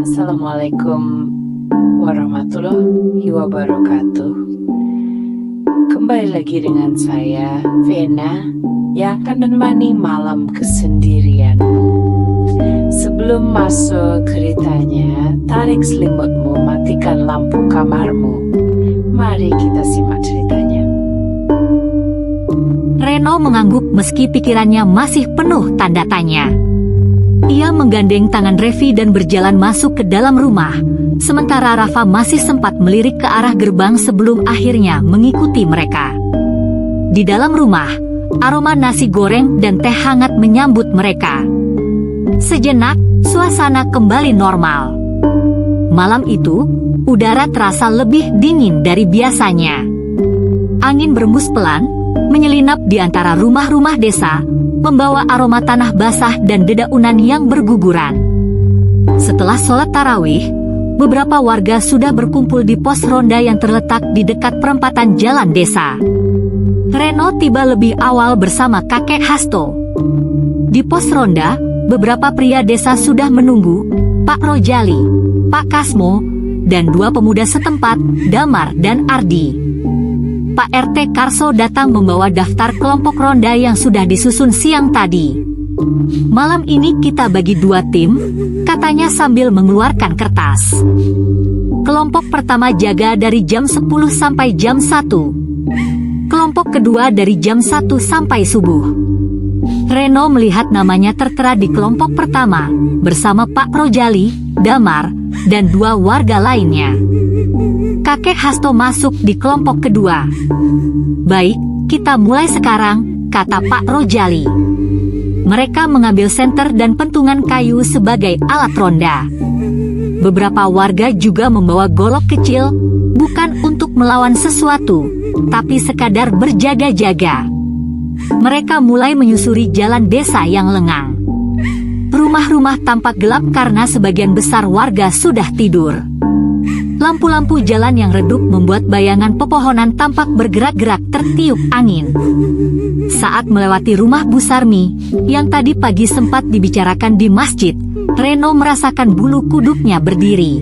Assalamualaikum warahmatullahi wabarakatuh. Kembali lagi dengan saya, Vena, yang akan menemani malam kesendirian. Sebelum masuk ceritanya, tarik selimutmu, matikan lampu kamarmu. Mari kita simak ceritanya. Reno mengangguk meski pikirannya masih penuh tanda tanya. Ia menggandeng tangan Revi dan berjalan masuk ke dalam rumah, sementara Rafa masih sempat melirik ke arah gerbang sebelum akhirnya mengikuti mereka. Di dalam rumah, aroma nasi goreng dan teh hangat menyambut mereka. Sejenak, suasana kembali normal. Malam itu, udara terasa lebih dingin dari biasanya. Angin berembus pelan, menyelinap di antara rumah-rumah desa, membawa aroma tanah basah dan dedaunan yang berguguran. Setelah sholat tarawih, beberapa warga sudah berkumpul di pos ronda yang terletak di dekat perempatan jalan desa. Reno tiba lebih awal bersama kakek Hasto. Di pos ronda, beberapa pria desa sudah menunggu, Pak Rojali, Pak Kasmo, dan dua pemuda setempat, Damar dan Ardi. Pak RT Karso datang membawa daftar kelompok ronda yang sudah disusun siang tadi. Malam ini kita bagi dua tim, katanya sambil mengeluarkan kertas. Kelompok pertama jaga dari jam 10 sampai jam 1. Kelompok kedua dari jam 1 sampai subuh. Reno melihat namanya tertera di kelompok pertama, bersama Pak Rojali, Damar, dan dua warga lainnya. Kakek Hasto masuk di kelompok kedua. "Baik, kita mulai sekarang," kata Pak Rojali. Mereka mengambil senter dan pentungan kayu sebagai alat ronda. Beberapa warga juga membawa golok kecil, bukan untuk melawan sesuatu, tapi sekadar berjaga-jaga. Mereka mulai menyusuri jalan desa yang lengang. Rumah-rumah tampak gelap karena sebagian besar warga sudah tidur. Lampu-lampu jalan yang redup membuat bayangan pepohonan tampak bergerak-gerak tertiup angin. Saat melewati rumah Bu Sarmi, yang tadi pagi sempat dibicarakan di masjid, Reno merasakan bulu kuduknya berdiri.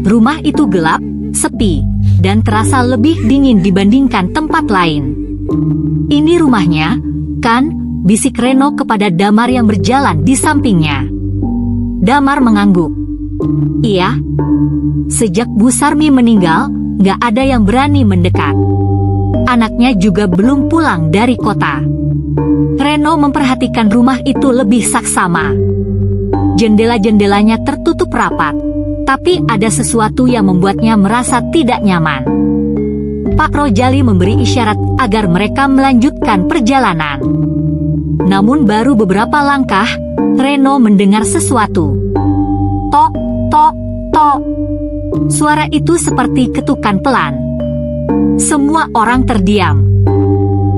Rumah itu gelap, sepi, dan terasa lebih dingin dibandingkan tempat lain. "Ini rumahnya, kan?" bisik Reno kepada Damar yang berjalan di sampingnya. Damar mengangguk. "Iya. Sejak Bu Sarmi meninggal, gak ada yang berani mendekat. Anaknya juga belum pulang dari kota." Reno memperhatikan rumah itu lebih saksama. Jendela-jendelanya tertutup rapat, tapi ada sesuatu yang membuatnya merasa tidak nyaman. Pak Rojali memberi isyarat agar mereka melanjutkan perjalanan. Namun baru beberapa langkah, Reno mendengar sesuatu. Tok, tok, tok. Suara itu seperti ketukan pelan. Semua orang terdiam.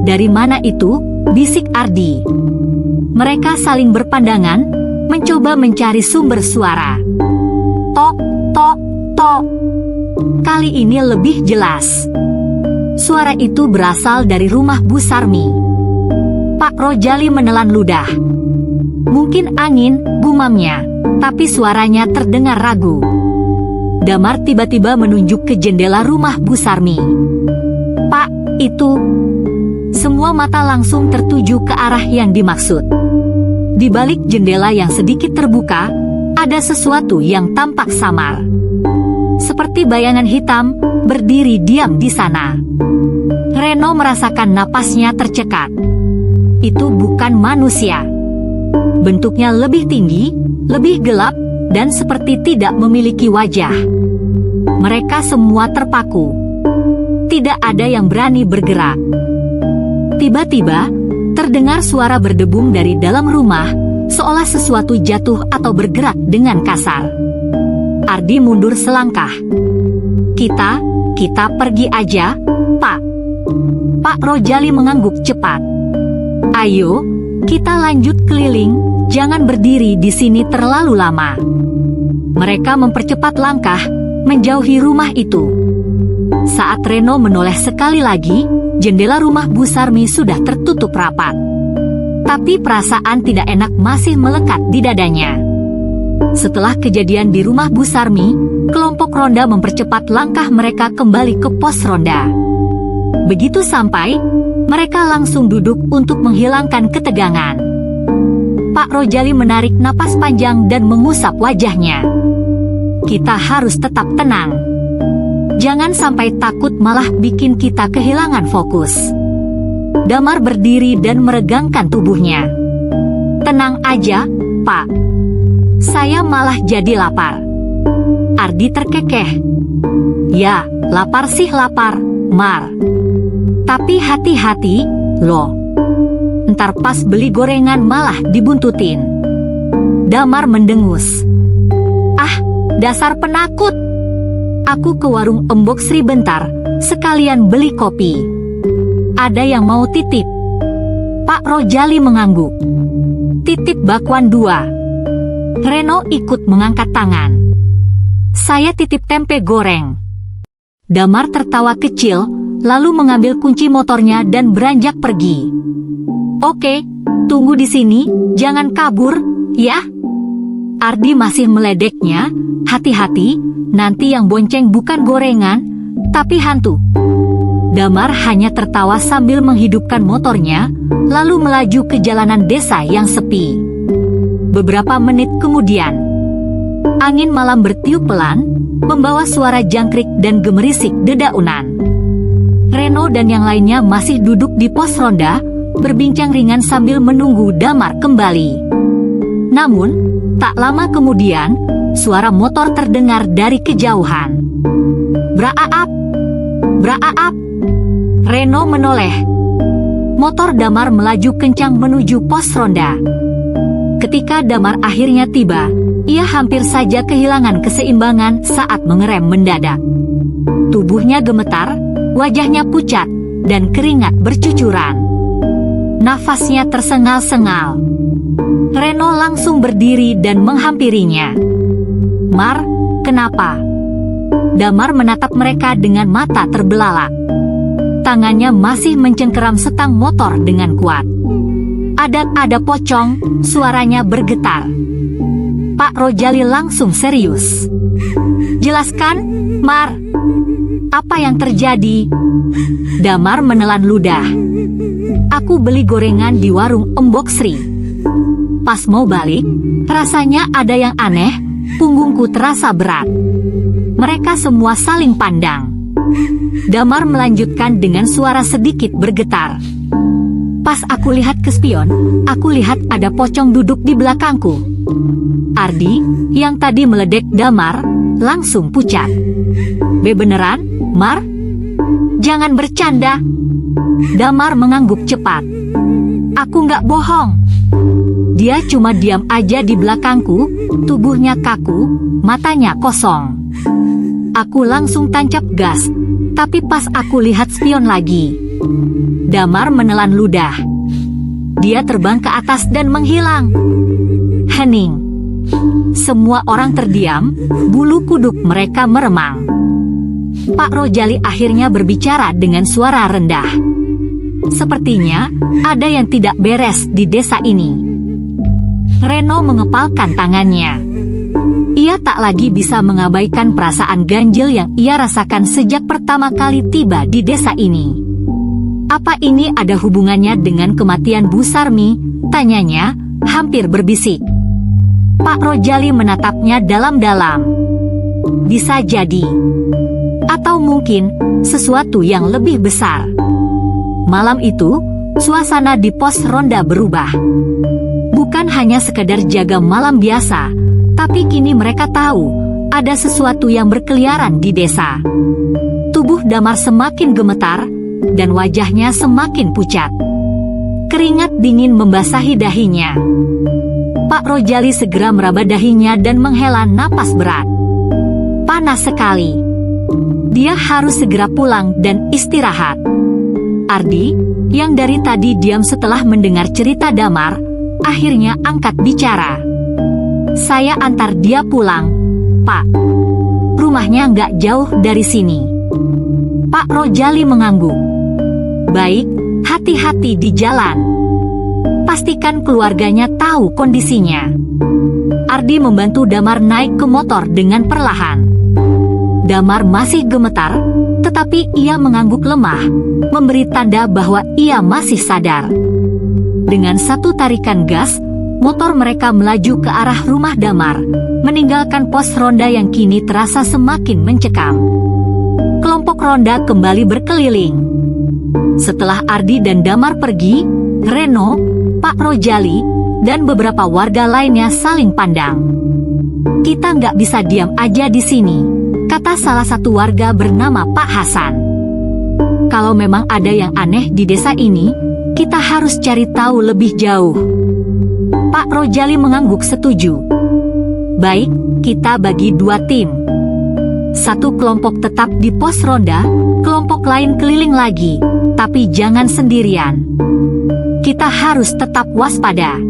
"Dari mana itu?" bisik Ardi. Mereka saling berpandangan, mencoba mencari sumber suara. Tok, tok, tok. Kali ini lebih jelas. Suara itu berasal dari rumah Bu Sarmi. Pak Rojali menelan ludah. "Mungkin angin," gumamnya, tapi suaranya terdengar ragu. Damar tiba-tiba menunjuk ke jendela rumah Bu Sarmi. "Pak, itu..." Semua mata langsung tertuju ke arah yang dimaksud. Di balik jendela yang sedikit terbuka, ada sesuatu yang tampak samar. Seperti bayangan hitam, berdiri diam di sana. Reno merasakan napasnya tercekat. Itu bukan manusia. Bentuknya lebih tinggi, lebih gelap, dan seperti tidak memiliki wajah. Mereka semua terpaku. Tidak ada yang berani bergerak. Tiba-tiba, terdengar suara berdebung dari dalam rumah, seolah sesuatu jatuh atau bergerak dengan kasar. Ardi mundur selangkah. Kita pergi aja, Pak." Pak Rojali mengangguk cepat. "Ayo, kita lanjut keliling, jangan berdiri di sini terlalu lama." Mereka mempercepat langkah, menjauhi rumah itu. Saat Reno menoleh sekali lagi, jendela rumah Bu Sarmi sudah tertutup rapat. Tapi perasaan tidak enak masih melekat di dadanya. Setelah kejadian di rumah Bu Sarmi, kelompok ronda mempercepat langkah mereka kembali ke pos ronda. Begitu sampai, mereka langsung duduk untuk menghilangkan ketegangan. Pak Rojali menarik napas panjang dan mengusap wajahnya. Kita harus tetap tenang. Jangan sampai takut malah bikin kita kehilangan fokus. Damar berdiri dan meregangkan tubuhnya. Tenang aja, Pak. Saya malah jadi lapar. Ardi terkekeh. Ya, lapar sih lapar, Mar. Tapi hati-hati, loh. Ntar pas beli gorengan malah dibuntutin. Damar mendengus. Ah, dasar penakut. Aku ke warung Embok Sri bentar, sekalian beli kopi. Ada yang mau titip? Pak Rojali mengangguk. Titip bakwan 2. Reno ikut mengangkat tangan. Saya titip tempe goreng. Damar tertawa kecil, lalu mengambil kunci motornya dan beranjak pergi. Oke, tunggu di sini, jangan kabur, ya. Ardi masih meledeknya, hati-hati, nanti yang bonceng bukan gorengan, tapi hantu. Damar hanya tertawa sambil menghidupkan motornya, lalu melaju ke jalanan desa yang sepi. Beberapa menit kemudian, angin malam bertiup pelan, membawa suara jangkrik dan gemerisik dedaunan. Reno dan yang lainnya masih duduk di pos ronda, berbincang ringan sambil menunggu Damar kembali. Namun, tak lama kemudian, suara motor terdengar dari kejauhan. Braaap! Braaap! Reno menoleh. Motor Damar melaju kencang menuju pos ronda. Ketika Damar akhirnya tiba, ia hampir saja kehilangan keseimbangan saat mengerem mendadak. Tubuhnya gemetar, wajahnya pucat, dan keringat bercucuran. Nafasnya tersengal-sengal. Reno langsung berdiri dan menghampirinya. Mar, kenapa? Damar menatap mereka dengan mata terbelalak. Tangannya masih mencengkeram setang motor dengan kuat. Ada pocong, suaranya bergetar. Pak Rojali langsung serius. Jelaskan, Mar. Apa yang terjadi? Damar menelan ludah. Aku beli gorengan di warung Embok Sri. Pas mau balik, rasanya ada yang aneh, punggungku terasa berat. Mereka semua saling pandang. Damar melanjutkan dengan suara sedikit bergetar. Pas aku lihat ke spion, aku lihat ada pocong duduk di belakangku. Ardi, yang tadi meledek Damar, langsung pucat. Beneran, Mar? Jangan bercanda. Damar mengangguk cepat. Aku nggak bohong. Dia cuma diam aja di belakangku, tubuhnya kaku, matanya kosong. Aku langsung tancap gas, tapi pas aku lihat spion lagi. Damar menelan ludah. Dia terbang ke atas dan menghilang. Hening. Semua orang terdiam, bulu kuduk mereka meremang. Pak Rojali akhirnya berbicara dengan suara rendah. Sepertinya ada yang tidak beres di desa ini. Reno mengepalkan tangannya. Ia tak lagi bisa mengabaikan perasaan ganjil yang ia rasakan sejak pertama kali tiba di desa ini. Apa ini ada hubungannya dengan kematian Bu Sarmi? Tanyanya, hampir berbisik. Pak Rojali menatapnya dalam-dalam. Bisa jadi. Atau mungkin, sesuatu yang lebih besar. Malam itu, suasana di pos ronda berubah. Bukan hanya sekedar jaga malam biasa, tapi kini mereka tahu, ada sesuatu yang berkeliaran di desa. Tubuh Damar semakin gemetar, dan wajahnya semakin pucat. Keringat dingin membasahi dahinya. Pak Rojali segera meraba dahinya dan menghela napas berat. Panas sekali. Dia harus segera pulang dan istirahat. Ardi, yang dari tadi diam setelah mendengar cerita Damar, akhirnya angkat bicara. Saya antar dia pulang, Pak. Rumahnya nggak jauh dari sini. Pak Rojali mengangguk. Baik, hati-hati di jalan. Pastikan keluarganya tahu kondisinya. Ardi membantu Damar naik ke motor dengan perlahan. Damar masih gemetar, tetapi ia mengangguk lemah, memberi tanda bahwa ia masih sadar. Dengan satu tarikan gas, motor mereka melaju ke arah rumah Damar, meninggalkan pos ronda yang kini terasa semakin mencekam. Kelompok ronda kembali berkeliling. Setelah Ardi dan Damar pergi, Reno, Pak Rojali, dan beberapa warga lainnya saling pandang. "Kita nggak bisa diam aja di sini," kata salah satu warga bernama Pak Hasan. "Kalau memang ada yang aneh di desa ini, kita harus cari tahu lebih jauh." Pak Rojali mengangguk setuju. "Baik, kita bagi 2 tim. Satu kelompok tetap di pos ronda, kelompok lain keliling lagi, tapi jangan sendirian. Kita harus tetap waspada."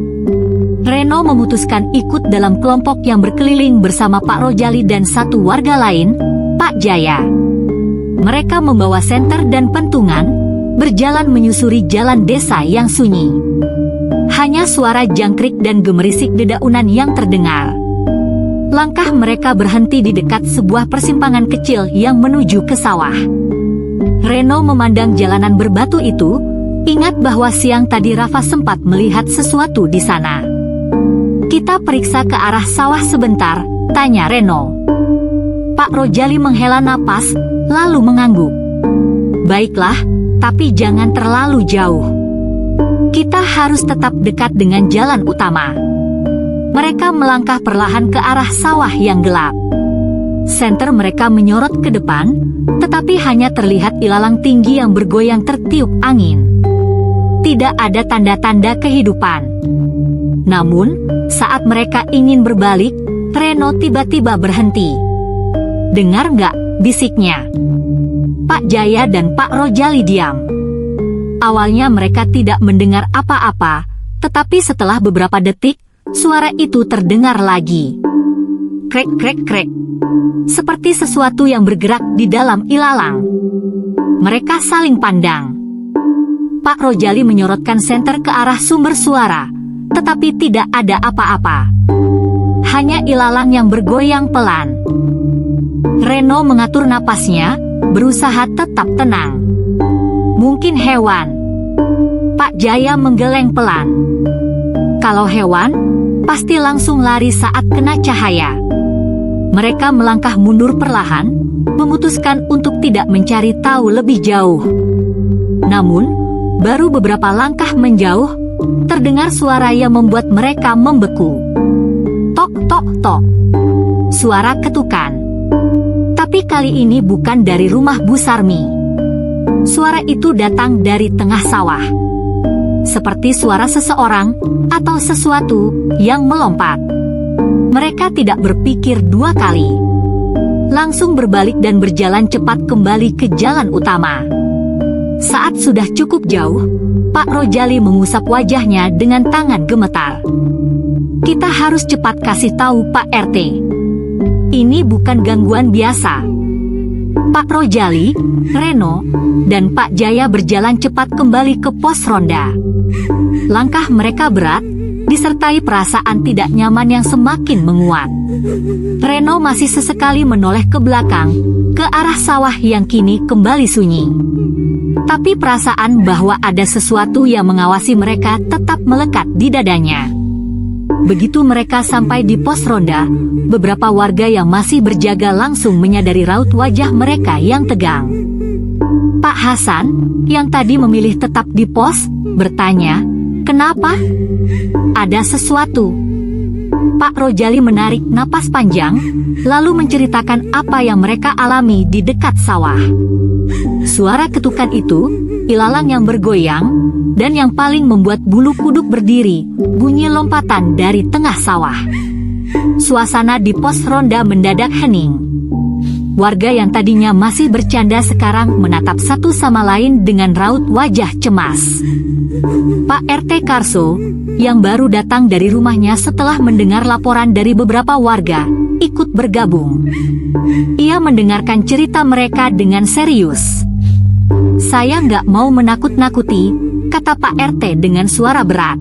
Reno memutuskan ikut dalam kelompok yang berkeliling bersama Pak Rojali dan satu warga lain, Pak Jaya. Mereka membawa senter dan pentungan, berjalan menyusuri jalan desa yang sunyi. Hanya suara jangkrik dan gemerisik dedaunan yang terdengar. Langkah mereka berhenti di dekat sebuah persimpangan kecil yang menuju ke sawah. Reno memandang jalanan berbatu itu, ingat bahwa siang tadi Rafa sempat melihat sesuatu di sana. "Kita periksa ke arah sawah sebentar," tanya Reno. Pak Rojali menghela napas, lalu mengangguk. "Baiklah, tapi jangan terlalu jauh. Kita harus tetap dekat dengan jalan utama." Mereka melangkah perlahan ke arah sawah yang gelap. Senter mereka menyorot ke depan, tetapi hanya terlihat ilalang tinggi yang bergoyang tertiup angin. Tidak ada tanda-tanda kehidupan. Namun, saat mereka ingin berbalik, Reno tiba-tiba berhenti. "Dengar nggak?" bisiknya. Pak Jaya dan Pak Rojali diam. Awalnya mereka tidak mendengar apa-apa, tetapi setelah beberapa detik, suara itu terdengar lagi. Krek krek krek. Seperti sesuatu yang bergerak di dalam ilalang. Mereka saling pandang. Pak Rojali menyorotkan senter ke arah sumber suara, tetapi tidak ada apa-apa. Hanya ilalang yang bergoyang pelan. Reno mengatur napasnya, berusaha tetap tenang. "Mungkin hewan." Pak Jaya menggeleng pelan. "Kalau hewan, pasti langsung lari saat kena cahaya." Mereka melangkah mundur perlahan, memutuskan untuk tidak mencari tahu lebih jauh. Namun, baru beberapa langkah menjauh, terdengar suara yang membuat mereka membeku. Tok tok tok. Suara ketukan. Tapi kali ini bukan dari rumah Bu Sarmi. Suara itu datang dari tengah sawah. Seperti suara seseorang atau sesuatu yang melompat. Mereka tidak berpikir 2 kali. Langsung berbalik dan berjalan cepat kembali ke jalan utama. Saat sudah cukup jauh, Pak Rojali mengusap wajahnya dengan tangan gemetar. "Kita harus cepat kasih tahu Pak RT. Ini bukan gangguan biasa." Pak Rojali, Reno, dan Pak Jaya berjalan cepat kembali ke pos ronda. Langkah mereka berat, disertai perasaan tidak nyaman yang semakin menguat. Reno masih sesekali menoleh ke belakang, ke arah sawah yang kini kembali sunyi. Tapi perasaan bahwa ada sesuatu yang mengawasi mereka tetap melekat di dadanya. Begitu mereka sampai di pos ronda, beberapa warga yang masih berjaga langsung menyadari raut wajah mereka yang tegang. Pak Hasan, yang tadi memilih tetap di pos, bertanya, "Kenapa? Ada sesuatu?" Pak Rojali menarik napas panjang, lalu menceritakan apa yang mereka alami di dekat sawah. Suara ketukan itu, ilalang yang bergoyang, dan yang paling membuat bulu kuduk berdiri, bunyi lompatan dari tengah sawah. Suasana di pos ronda mendadak hening. Warga yang tadinya masih bercanda sekarang menatap satu sama lain dengan raut wajah cemas. Pak RT Karso, yang baru datang dari rumahnya setelah mendengar laporan dari beberapa warga, ikut bergabung. Ia mendengarkan cerita mereka dengan serius. "Saya nggak mau menakut-nakuti," kata Pak RT dengan suara berat.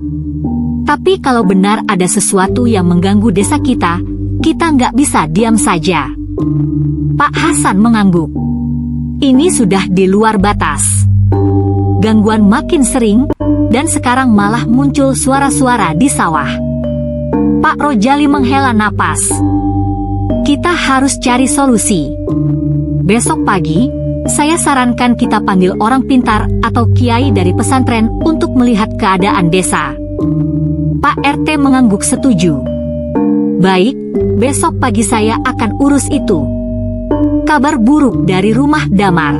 Tapi kalau benar ada sesuatu yang mengganggu desa kita nggak bisa diam saja. Pak Hasan mengangguk. Ini sudah di luar batas. Gangguan makin sering, dan sekarang malah muncul suara-suara di sawah. Pak Rojali menghela napas. Kita harus cari solusi. Besok pagi, saya sarankan kita panggil orang pintar atau kiai dari pesantren untuk melihat keadaan desa. Pak RT mengangguk setuju. Baik, besok pagi saya akan urus itu. Kabar buruk dari rumah Damar.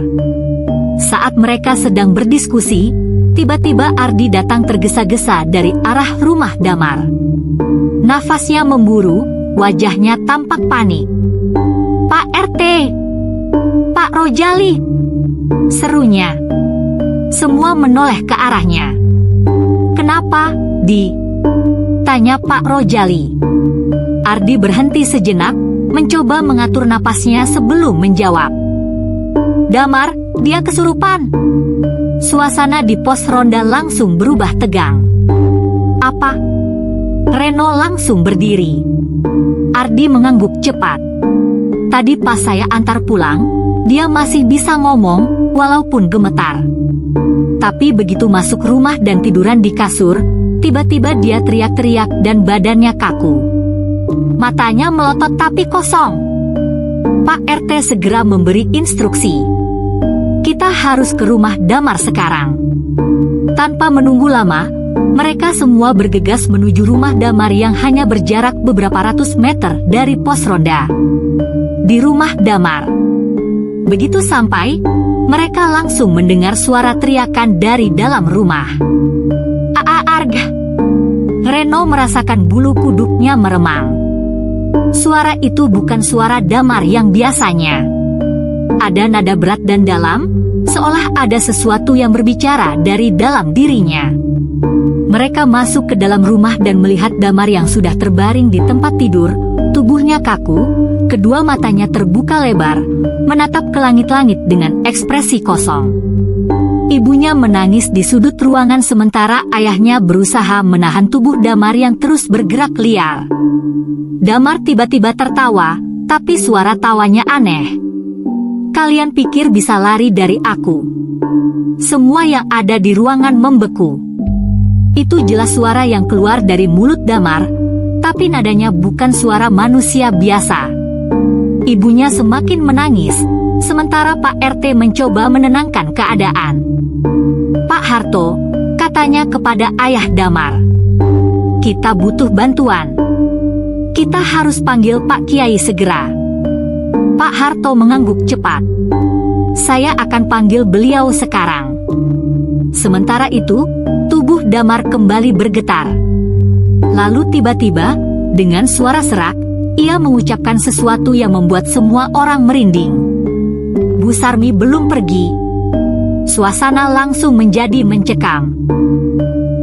Saat mereka sedang berdiskusi, tiba-tiba Ardi datang tergesa-gesa dari arah rumah Damar. Nafasnya memburu, wajahnya tampak panik. Pak RT! Pak Rojali! Serunya. Semua menoleh ke arahnya. Kenapa, Di? Tanya Pak Rojali. Ardi berhenti sejenak, mencoba mengatur napasnya sebelum menjawab. Damar, dia kesurupan. Suasana di pos ronda langsung berubah tegang. Apa? Reno langsung berdiri. Ardi mengangguk cepat. Tadi pas saya antar pulang, dia masih bisa ngomong, walaupun gemetar. Tapi begitu masuk rumah dan tiduran di kasur, tiba-tiba dia teriak-teriak dan badannya kaku. Matanya melotot tapi kosong. Pak RT segera memberi instruksi. Kita harus ke rumah Damar sekarang. Tanpa menunggu lama, mereka semua bergegas menuju rumah Damar yang hanya berjarak beberapa ratus meter dari pos ronda. Di rumah Damar. Begitu sampai, mereka langsung mendengar suara teriakan dari dalam rumah. Arga! Reno merasakan bulu kuduknya meremang. Suara itu bukan suara Damar yang biasanya. Ada nada berat dan dalam, seolah ada sesuatu yang berbicara dari dalam dirinya. Mereka masuk ke dalam rumah dan melihat Damar yang sudah terbaring di tempat tidur, tubuhnya kaku, kedua matanya terbuka lebar, menatap ke langit-langit dengan ekspresi kosong. Ibunya menangis di sudut ruangan sementara ayahnya berusaha menahan tubuh Damar yang terus bergerak liar. Damar tiba-tiba tertawa, tapi suara tawanya aneh. Kalian pikir bisa lari dari aku? Semua yang ada di ruangan membeku. Itu jelas suara yang keluar dari mulut Damar, tapi nadanya bukan suara manusia biasa. Ibunya semakin menangis, sementara Pak RT mencoba menenangkan keadaan. Pak Harto, katanya kepada ayah Damar. Kita butuh bantuan. Kita harus panggil Pak Kiai segera. Pak Harto mengangguk cepat. Saya akan panggil beliau sekarang. Sementara itu, tubuh Damar kembali bergetar. Lalu tiba-tiba, dengan suara serak, ia mengucapkan sesuatu yang membuat semua orang merinding. Bu Sarmi belum pergi. Suasana langsung menjadi mencekam.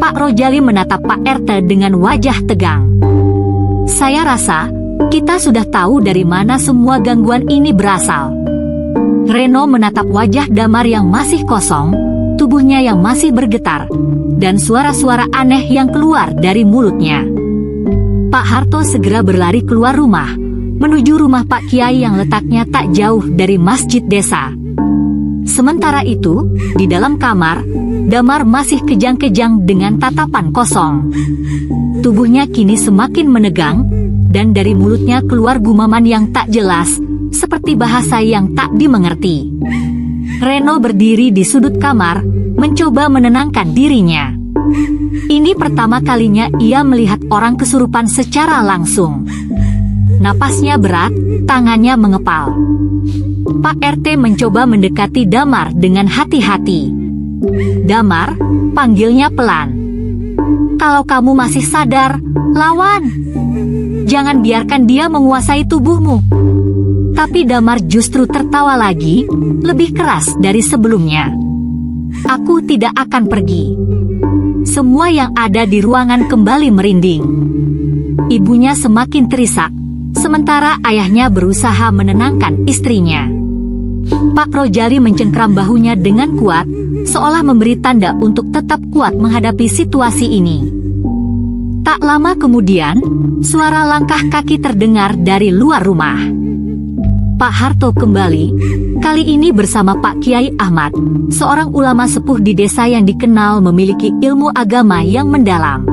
Pak Rojali menatap Pak RT dengan wajah tegang. Saya rasa, kita sudah tahu dari mana semua gangguan ini berasal. Reno menatap wajah Damar yang masih kosong, tubuhnya yang masih bergetar, dan suara-suara aneh yang keluar dari mulutnya. Pak Harto segera berlari keluar rumah, menuju rumah Pak Kiai yang letaknya tak jauh dari masjid desa. Sementara itu, di dalam kamar, Damar masih kejang-kejang dengan tatapan kosong. Tubuhnya kini semakin menegang, dan dari mulutnya keluar gumaman yang tak jelas, seperti bahasa yang tak dimengerti. Reno berdiri di sudut kamar, mencoba menenangkan dirinya. Ini pertama kalinya ia melihat orang kesurupan secara langsung. Napasnya berat, tangannya mengepal. Pak RT mencoba mendekati Damar dengan hati-hati. Damar, panggilnya pelan. Kalau kamu masih sadar, lawan. Jangan biarkan dia menguasai tubuhmu. Tapi Damar justru tertawa lagi, lebih keras dari sebelumnya. Aku tidak akan pergi. Semua yang ada di ruangan kembali merinding. Ibunya semakin terisak, sementara ayahnya berusaha menenangkan istrinya. Pak Rojali mencengkram bahunya dengan kuat, seolah memberi tanda untuk tetap kuat menghadapi situasi ini. Tak lama kemudian, suara langkah kaki terdengar dari luar rumah. Pak Harto kembali, kali ini bersama Pak Kiai Ahmad, seorang ulama sepuh di desa yang dikenal memiliki ilmu agama yang mendalam.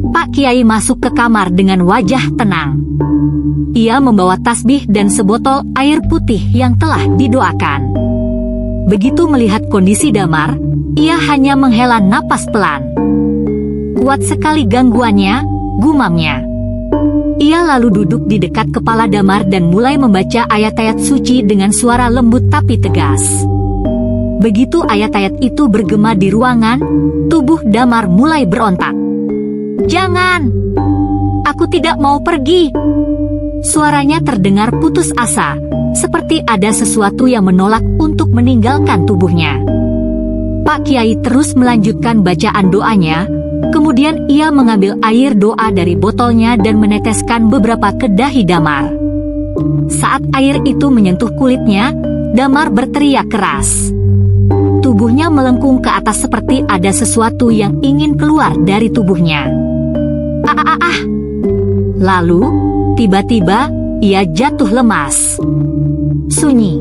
Pak Kiai masuk ke kamar dengan wajah tenang. Ia membawa tasbih dan sebotol air putih yang telah didoakan. Begitu melihat kondisi Damar, ia hanya menghela napas pelan. Kuat sekali gangguannya, gumamnya. Ia lalu duduk di dekat kepala Damar dan mulai membaca ayat-ayat suci dengan suara lembut tapi tegas. Begitu ayat-ayat itu bergema di ruangan, tubuh Damar mulai berontak. "Jangan! Aku tidak mau pergi!" Suaranya terdengar putus asa, seperti ada sesuatu yang menolak untuk meninggalkan tubuhnya. Pak Kiai terus melanjutkan bacaan doanya. Kemudian ia mengambil air doa dari botolnya dan meneteskan beberapa ke dahi Damar. Saat air itu menyentuh kulitnya, Damar berteriak keras. Tubuhnya melengkung ke atas seperti ada sesuatu yang ingin keluar dari tubuhnya. Ah! Lalu, tiba-tiba, ia jatuh lemas. Sunyi.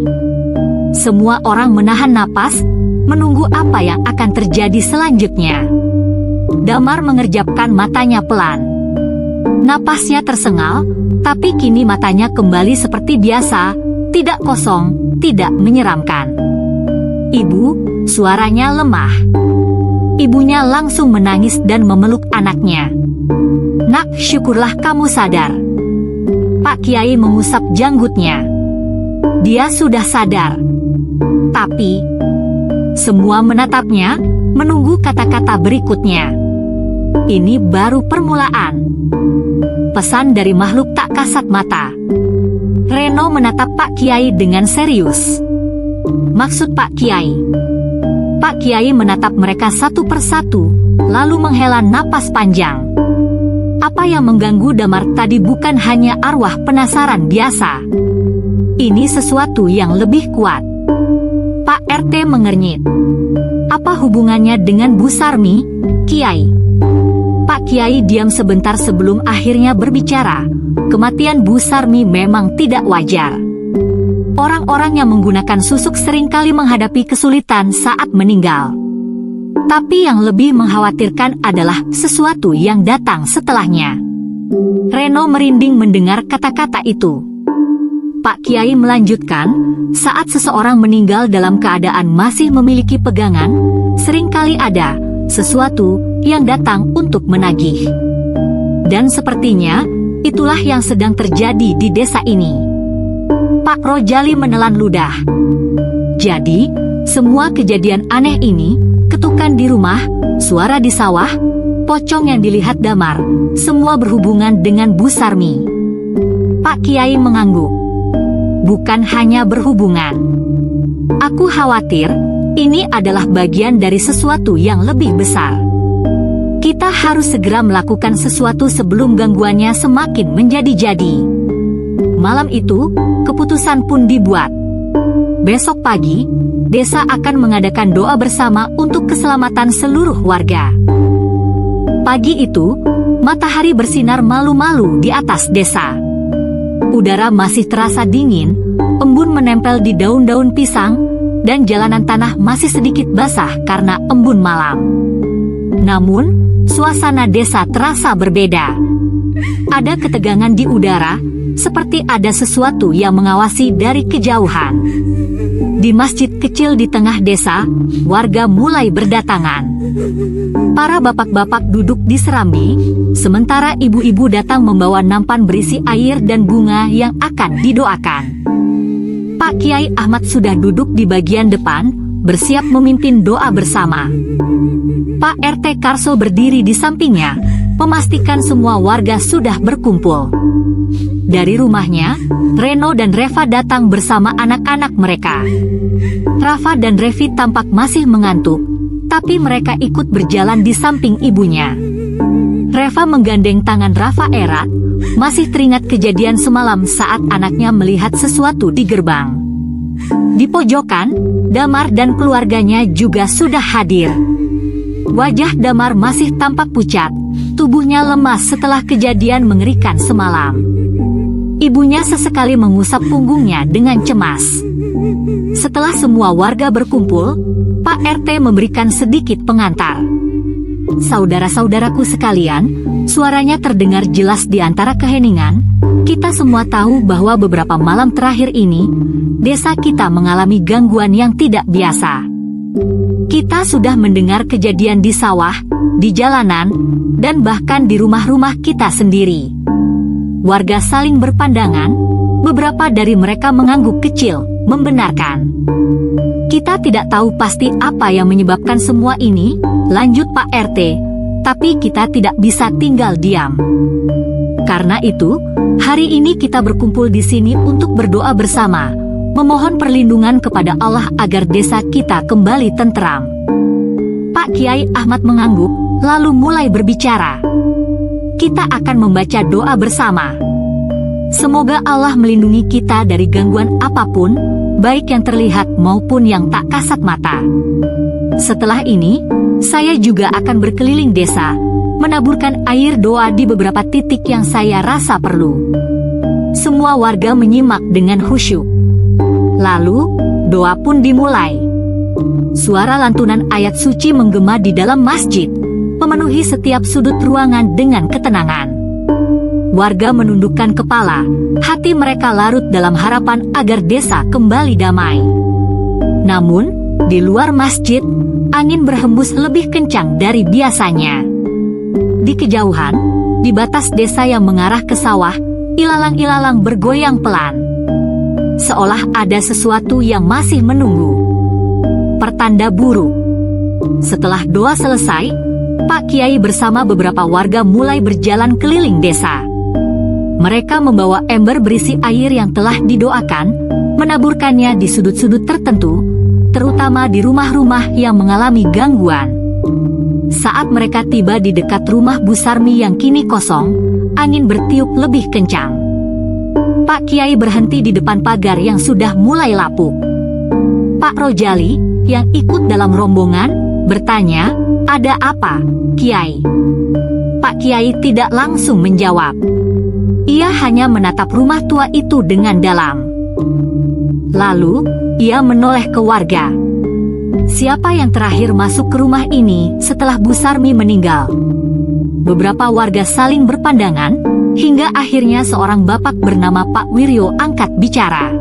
Semua orang menahan napas, menunggu apa yang akan terjadi selanjutnya. Damar mengerjapkan matanya pelan. Napasnya tersengal, tapi kini matanya kembali seperti biasa, tidak kosong, tidak menyeramkan. "Ibu," suaranya lemah. Ibunya langsung menangis dan memeluk anaknya. "Nak, syukurlah kamu sadar." Pak Kiai mengusap janggutnya. Dia sudah sadar. Tapi semua menatapnya, menunggu kata-kata berikutnya. Ini baru permulaan. Pesan dari makhluk tak kasat mata. Reno menatap Pak Kiai dengan serius. "Maksud Pak Kiai?" Pak Kiai menatap mereka satu persatu, lalu menghela napas panjang. Apa yang mengganggu Damar tadi bukan hanya arwah penasaran biasa. Ini sesuatu yang lebih kuat. Pak RT mengernyit. "Apa hubungannya dengan Bu Sarmi, Kiai?" Pak Kiai diam sebentar sebelum akhirnya berbicara. Kematian Bu Sarmi memang tidak wajar. Orang-orang yang menggunakan susuk seringkali menghadapi kesulitan saat meninggal. Tapi yang lebih mengkhawatirkan adalah sesuatu yang datang setelahnya. Reno merinding mendengar kata-kata itu. Pak Kiai melanjutkan, saat seseorang meninggal dalam keadaan masih memiliki pegangan, seringkali ada sesuatu yang datang untuk menagih. Dan sepertinya, itulah yang sedang terjadi di desa ini. Pak Rojali menelan ludah. Jadi, semua kejadian aneh ini, ketukan di rumah, suara di sawah, pocong yang dilihat Damar, semua berhubungan dengan Bu Sarmi. Pak Kiai mengangguk. Bukan hanya berhubungan. Aku khawatir, ini adalah bagian dari sesuatu yang lebih besar. Kita harus segera melakukan sesuatu sebelum gangguannya semakin menjadi-jadi. Malam itu, keputusan pun dibuat. Besok pagi, desa akan mengadakan doa bersama untuk keselamatan seluruh warga. Pagi itu, matahari bersinar malu-malu di atas desa. Udara masih terasa dingin, embun menempel di daun-daun pisang, dan jalanan tanah masih sedikit basah karena embun malam. Namun, suasana desa terasa berbeda. Ada ketegangan di udara, seperti ada sesuatu yang mengawasi dari kejauhan. Di masjid kecil di tengah desa, warga mulai berdatangan. Para bapak-bapak duduk di serambi, sementara ibu-ibu datang membawa nampan berisi air dan bunga yang akan didoakan. Pak Kiai Ahmad sudah duduk di bagian depan, bersiap memimpin doa bersama. Pak RT Karso berdiri di sampingnya, memastikan semua warga sudah berkumpul. Dari rumahnya, Reno dan Reva datang bersama anak-anak mereka. Rafa dan Revi tampak masih mengantuk, tapi mereka ikut berjalan di samping ibunya. Reva menggandeng tangan Rafa erat, masih teringat kejadian semalam saat anaknya melihat sesuatu di gerbang. Di pojokan, Damar dan keluarganya juga sudah hadir. Wajah Damar masih tampak pucat, tubuhnya lemas setelah kejadian mengerikan semalam. Ibunya sesekali mengusap punggungnya dengan cemas. Setelah semua warga berkumpul, Pak RT memberikan sedikit pengantar. Saudara-saudaraku sekalian, suaranya terdengar jelas di antara keheningan. Kita semua tahu bahwa beberapa malam terakhir ini, desa kita mengalami gangguan yang tidak biasa. Kita sudah mendengar kejadian di sawah, di jalanan, dan bahkan di rumah-rumah kita sendiri. Warga saling berpandangan, beberapa dari mereka mengangguk kecil, membenarkan. Kita tidak tahu pasti apa yang menyebabkan semua ini, lanjut Pak RT, tapi kita tidak bisa tinggal diam. Karena itu, hari ini kita berkumpul di sini untuk berdoa bersama, memohon perlindungan kepada Allah agar desa kita kembali tentram. Pak Kiai Ahmad mengangguk, lalu mulai berbicara. Kita akan membaca doa bersama. Semoga Allah melindungi kita dari gangguan apapun, baik yang terlihat maupun yang tak kasat mata. Setelah ini, saya juga akan berkeliling desa, menaburkan air doa di beberapa titik yang saya rasa perlu. Semua warga menyimak dengan khusyuk. Lalu, doa pun dimulai. Suara lantunan ayat suci menggema di dalam masjid, memenuhi setiap sudut ruangan dengan ketenangan. Warga menundukkan kepala, hati mereka larut dalam harapan agar desa kembali damai. Namun, di luar masjid, angin berhembus lebih kencang dari biasanya. Di kejauhan, di batas desa yang mengarah ke sawah, ilalang-ilalang bergoyang pelan. Seolah ada sesuatu yang masih menunggu. Pertanda buruk. Setelah doa selesai, Pak Kiai bersama beberapa warga mulai berjalan keliling desa. Mereka membawa ember berisi air yang telah didoakan, menaburkannya di sudut-sudut tertentu, terutama di rumah-rumah yang mengalami gangguan. Saat mereka tiba di dekat rumah Bu Sarmi yang kini kosong, angin bertiup lebih kencang. Pak Kiai berhenti di depan pagar yang sudah mulai lapuk. Pak Rojali, yang ikut dalam rombongan, bertanya, "Ada apa, Kiai?" Pak Kiai tidak langsung menjawab. Ia hanya menatap rumah tua itu dengan dalam. Lalu, ia menoleh ke warga. Siapa yang terakhir masuk ke rumah ini setelah Bu Sarmi meninggal? Beberapa warga saling berpandangan, hingga akhirnya seorang bapak bernama Pak Wiryo angkat bicara.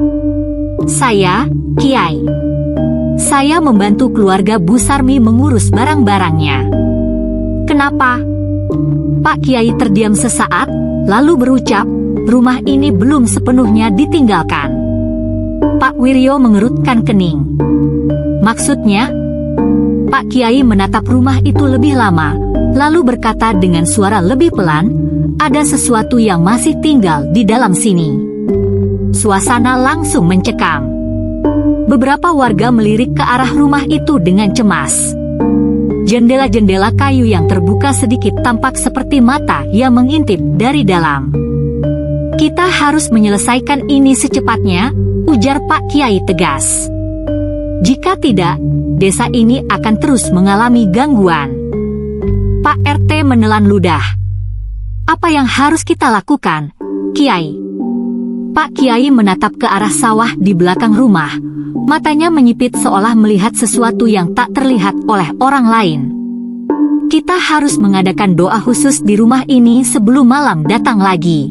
"Saya, Kiai. Saya membantu keluarga Bu Sarmi mengurus barang-barangnya." "Kenapa?" Pak Kiai terdiam sesaat, lalu berucap, "Rumah ini belum sepenuhnya ditinggalkan." Pak Wiryo mengerutkan kening. "Maksudnya?" Pak Kiai menatap rumah itu lebih lama, lalu berkata dengan suara lebih pelan, "Ada sesuatu yang masih tinggal di dalam sini." Suasana langsung mencekam. Beberapa warga melirik ke arah rumah itu dengan cemas. Jendela-jendela kayu yang terbuka sedikit tampak seperti mata yang mengintip dari dalam. "Kita harus menyelesaikan ini secepatnya," ujar Pak Kiai tegas. "Jika tidak, desa ini akan terus mengalami gangguan." Pak RT menelan ludah. "Apa yang harus kita lakukan, Kiai?" Pak Kiai menatap ke arah sawah di belakang rumah. Matanya menyipit seolah melihat sesuatu yang tak terlihat oleh orang lain. "Kita harus mengadakan doa khusus di rumah ini sebelum malam datang lagi."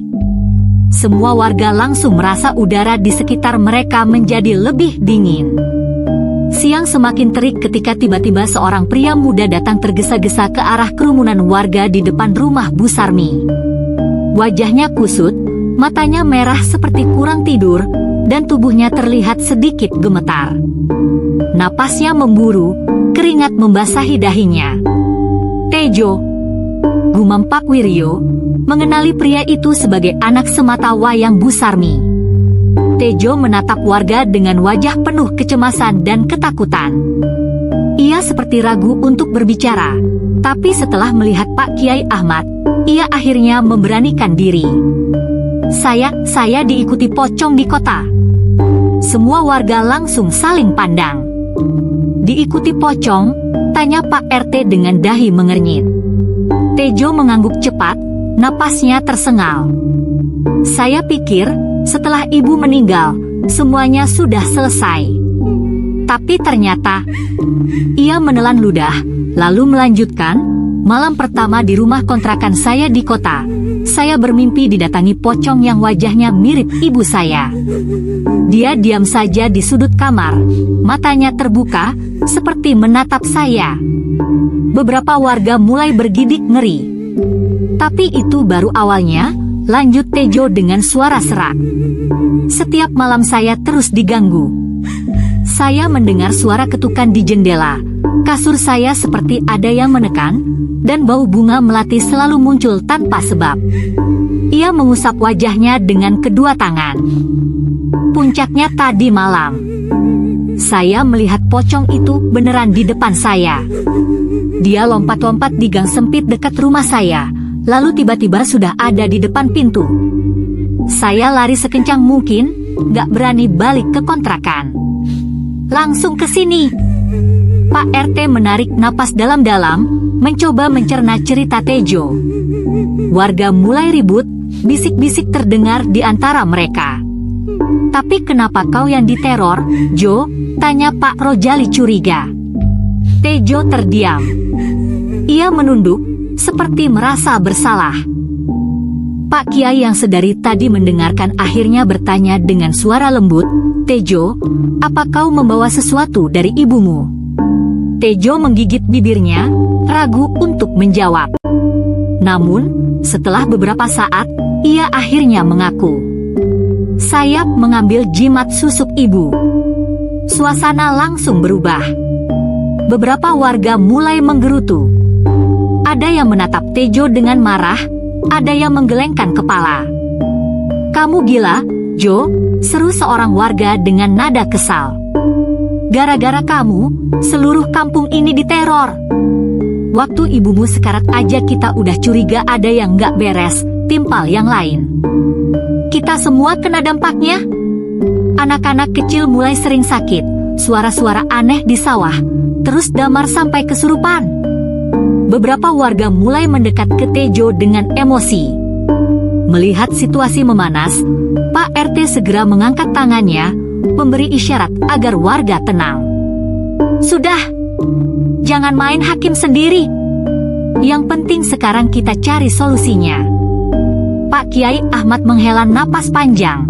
Semua warga langsung merasa udara di sekitar mereka menjadi lebih dingin. Siang semakin terik ketika tiba-tiba seorang pria muda datang tergesa-gesa ke arah kerumunan warga di depan rumah Bu Sarmi. Wajahnya kusut, matanya merah seperti kurang tidur, dan tubuhnya terlihat sedikit gemetar. Napasnya memburu, keringat membasahi dahinya. "Tejo," gumam Pak Wiryo, mengenali pria itu sebagai anak semata wayang Bu Sarmi. Tejo menatap warga dengan wajah penuh kecemasan dan ketakutan. Ia seperti ragu untuk berbicara, tapi setelah melihat Pak Kiai Ahmad, ia akhirnya memberanikan diri. Saya diikuti pocong di kota." Semua warga langsung saling pandang. Diikuti pocong? Tanya Pak RT dengan dahi mengernyit. Tejo mengangguk cepat, napasnya tersengal. Saya pikir, setelah ibu meninggal, semuanya sudah selesai. Tapi ternyata, ia menelan ludah, lalu melanjutkan, malam pertama di rumah kontrakan saya di kota, saya bermimpi didatangi pocong yang wajahnya mirip ibu saya. Dia diam saja di sudut kamar, matanya terbuka, seperti menatap saya. Beberapa warga mulai bergidik ngeri. Tapi itu baru awalnya, lanjut Tejo dengan suara serak. Setiap malam saya terus diganggu. Saya mendengar suara ketukan di jendela, kasur saya seperti ada yang menekan, dan bau bunga melati selalu muncul tanpa sebab. Ia mengusap wajahnya dengan kedua tangan. Puncaknya tadi malam, saya melihat pocong itu beneran di depan saya. Dia lompat-lompat di gang sempit dekat rumah saya, lalu tiba-tiba sudah ada di depan pintu. Saya lari sekencang mungkin, gak berani balik ke kontrakan. Langsung ke sini. Pak RT menarik napas dalam-dalam, mencoba mencerna cerita Tejo. Warga mulai ribut, bisik-bisik terdengar di antara mereka. Tapi kenapa kau yang diteror, Jo? Tanya Pak Rojali curiga. Tejo terdiam. Ia menunduk, seperti merasa bersalah. Pak Kiai yang sedari tadi mendengarkan akhirnya bertanya dengan suara lembut, Tejo, apa kau membawa sesuatu dari ibumu? Tejo menggigit bibirnya, ragu untuk menjawab. Namun, setelah beberapa saat, ia akhirnya mengaku. Saya mengambil jimat susuk ibu. Suasana langsung berubah. Beberapa warga mulai menggerutu. Ada yang menatap Tejo dengan marah, ada yang menggelengkan kepala. Kamu gila, Jo? Seru seorang warga dengan nada kesal. Gara-gara kamu, seluruh kampung ini diteror. Waktu ibumu sekarat aja kita udah curiga ada yang gak beres, timpal yang lain. Kita semua kena dampaknya. Anak-anak kecil mulai sering sakit, suara-suara aneh di sawah, terus damar sampai kesurupan. Beberapa warga mulai mendekat ke Tejo dengan emosi. Melihat situasi memanas, Pak RT segera mengangkat tangannya, memberi isyarat agar warga tenang. Sudah, jangan main hakim sendiri. Yang penting sekarang kita cari solusinya. Pak Kiai Ahmad menghela napas panjang.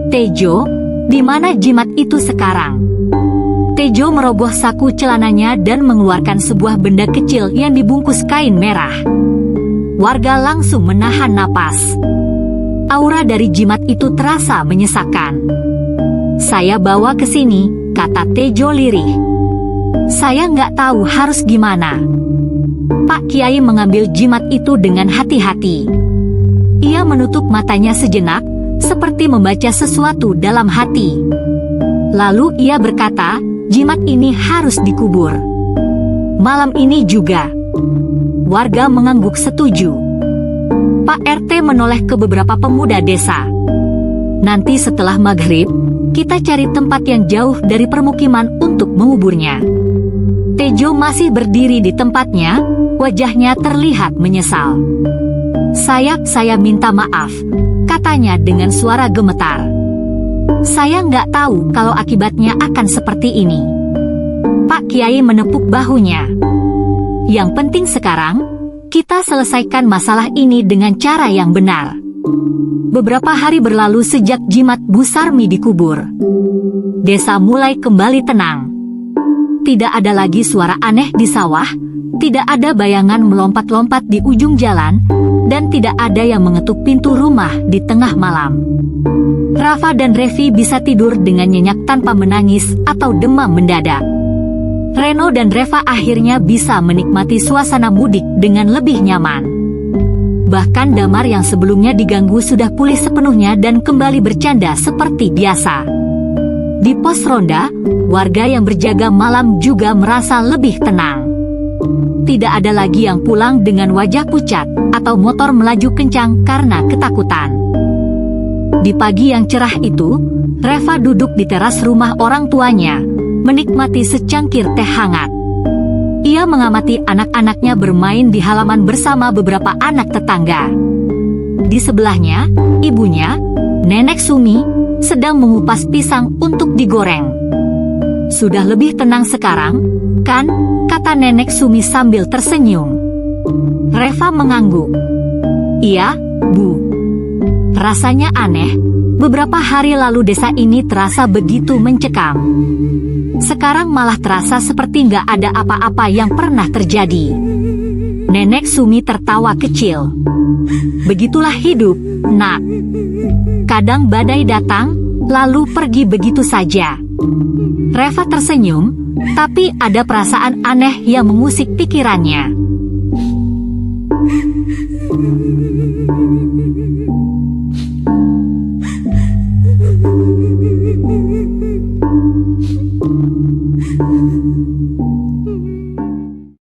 Tejo, di mana jimat itu sekarang? Tejo merogoh saku celananya dan mengeluarkan sebuah benda kecil yang dibungkus kain merah. Warga langsung menahan napas. Aura dari jimat itu terasa menyesakkan. Saya bawa ke sini, kata Tejo lirih. Saya nggak tahu harus gimana. Pak Kiai mengambil jimat itu dengan hati-hati. Ia menutup matanya sejenak, seperti membaca sesuatu dalam hati. Lalu ia berkata, jimat ini harus dikubur. Malam ini juga. Warga mengangguk setuju. Pak RT menoleh ke beberapa pemuda desa. Nanti setelah maghrib, kita cari tempat yang jauh dari permukiman untuk menguburnya. Tejo masih berdiri di tempatnya, wajahnya terlihat menyesal. Saya minta maaf, katanya dengan suara gemetar. Saya nggak tahu kalau akibatnya akan seperti ini. Pak Kiai menepuk bahunya. Yang penting sekarang, kita selesaikan masalah ini dengan cara yang benar. Beberapa hari berlalu sejak jimat Bu Sarmi dikubur. Desa mulai kembali tenang. Tidak ada lagi suara aneh di sawah, tidak ada bayangan melompat-lompat di ujung jalan, dan tidak ada yang mengetuk pintu rumah di tengah malam. Rafa dan Revi bisa tidur dengan nyenyak tanpa menangis atau demam mendadak. Reno dan Reva akhirnya bisa menikmati suasana mudik dengan lebih nyaman. Bahkan Damar yang sebelumnya diganggu sudah pulih sepenuhnya dan kembali bercanda seperti biasa. Di pos ronda, warga yang berjaga malam juga merasa lebih tenang. Tidak ada lagi yang pulang dengan wajah pucat atau motor melaju kencang karena ketakutan. Di pagi yang cerah itu, Reva duduk di teras rumah orang tuanya, menikmati secangkir teh hangat. Ia mengamati anak-anaknya bermain di halaman bersama beberapa anak tetangga. Di sebelahnya, ibunya, Nenek Sumi, sedang mengupas pisang untuk digoreng. "Sudah lebih tenang sekarang, kan?" kata Nenek Sumi sambil tersenyum. Reva mengangguk. "Iya, Bu. Rasanya aneh, beberapa hari lalu desa ini terasa begitu mencekam. Sekarang malah terasa seperti nggak ada apa-apa yang pernah terjadi." Nenek Sumi tertawa kecil. "Begitulah hidup, Nak. Kadang badai datang, lalu pergi begitu saja." Reva tersenyum, tapi ada perasaan aneh yang mengusik pikirannya.